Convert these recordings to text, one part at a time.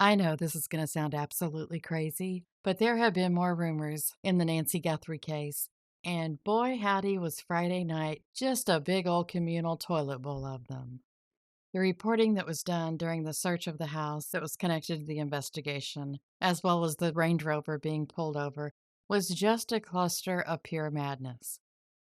I know this is going to sound absolutely crazy, but there have been more rumors in the Nancy Guthrie case. And boy, howdy, was Friday night just a big old communal toilet bowl of them. The reporting that was done during the search of the house that was connected to the investigation, as well as the Range Rover being pulled over, was just a cluster of pure madness.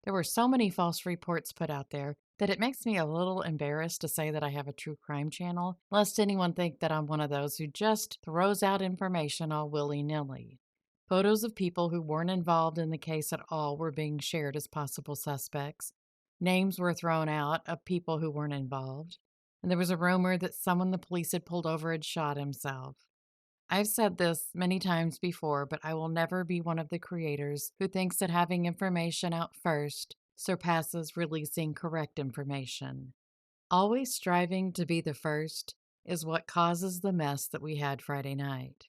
There were so many false reports put out there that it makes me a little embarrassed to say that I have a true crime channel, lest anyone think that I'm one of those who just throws out information all willy nilly. Photos of people who weren't involved in the case at all were being shared as possible suspects. Names were thrown out of people who weren't involved, and there was a rumor that someone the police had pulled over had shot himself. I've said this many times before, but I will never be one of the creators who thinks that having information out first surpasses releasing correct information. Always striving to be the first is what causes the mess that we had Friday night.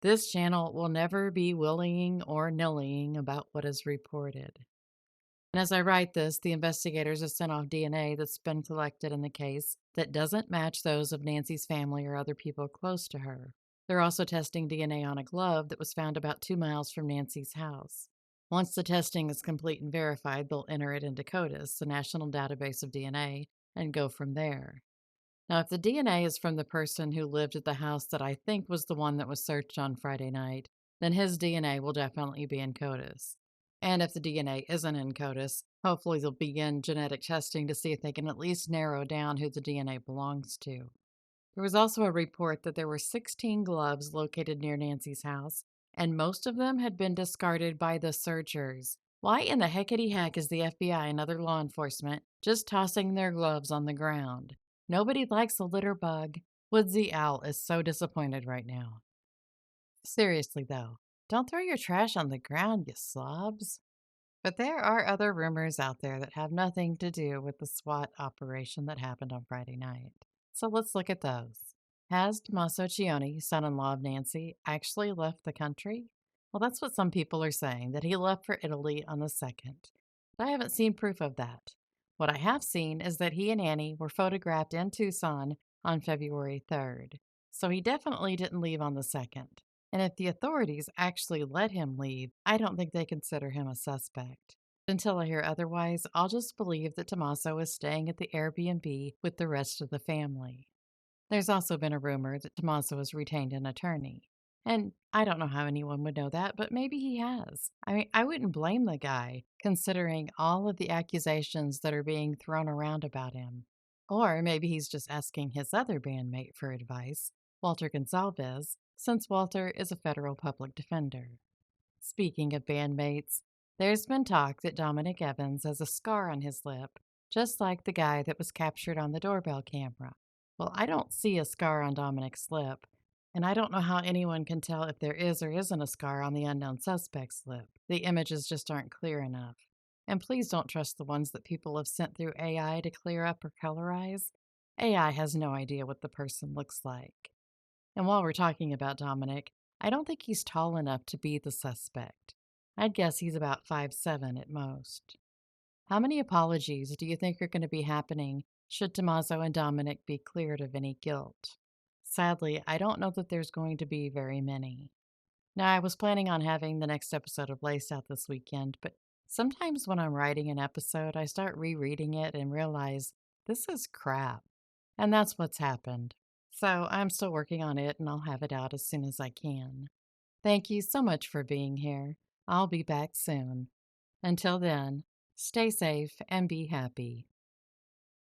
This channel will never be willying or nillying about what is reported. And as I write this, the investigators have sent off DNA that's been collected in the case that doesn't match those of Nancy's family or other people close to her. They're also testing DNA on a glove that was found about 2 miles from Nancy's house. Once the testing is complete and verified, they'll enter it into CODIS, the National Database of DNA, and go from there. Now, if the DNA is from the person who lived at the house that I think was the one that was searched on Friday night, then his DNA will definitely be in CODIS. And if the DNA isn't in CODIS, hopefully they'll begin genetic testing to see if they can at least narrow down who the DNA belongs to. There was also a report that there were 16 gloves located near Nancy's house, and most of them had been discarded by the searchers. Why in the heckety heck is the FBI and other law enforcement just tossing their gloves on the ground? Nobody likes a litter bug. Woodsy Owl is so disappointed right now. Seriously, though, don't throw your trash on the ground, you slobs. But there are other rumors out there that have nothing to do with the SWAT operation that happened on Friday night. So let's look at those. Has Tommaso Cioni, son in law of Nancy, actually left the country? Well, that's what some people are saying, that he left for Italy on the 2nd. But I haven't seen proof of that. What I have seen is that he and Annie were photographed in Tucson on February 3rd. So he definitely didn't leave on the 2nd. And if the authorities actually let him leave, I don't think they consider him a suspect. Until I hear otherwise, I'll just believe that Tommaso is staying at the Airbnb with the rest of the family. There's also been a rumor that Tommaso has retained an attorney. And I don't know how anyone would know that, but maybe he has. I mean, I wouldn't blame the guy, considering all of the accusations that are being thrown around about him. Or maybe he's just asking his other bandmate for advice, Walter Gonsalves, since Walter is a federal public defender. Speaking of bandmates, there's been talk that Dominic Evans has a scar on his lip, just like the guy that was captured on the doorbell camera. Well, I don't see a scar on Dominic's lip, and I don't know how anyone can tell if there is or isn't a scar on the unknown suspect's lip. The images just aren't clear enough. And please don't trust the ones that people have sent through AI to clear up or colorize. AI has no idea what the person looks like. And while we're talking about Dominic, I don't think he's tall enough to be the suspect. I'd guess he's about 5'7" at most. How many apologies do you think are going to be happening should Tommaso and Dominic be cleared of any guilt? Sadly, I don't know that there's going to be very many. Now, I was planning on having the next episode of Lace Out this weekend, but sometimes when I'm writing an episode, I start rereading it and realize this is crap. And that's what's happened. So I'm still working on it and I'll have it out as soon as I can. Thank you so much for being here. I'll be back soon. Until then, stay safe and be happy.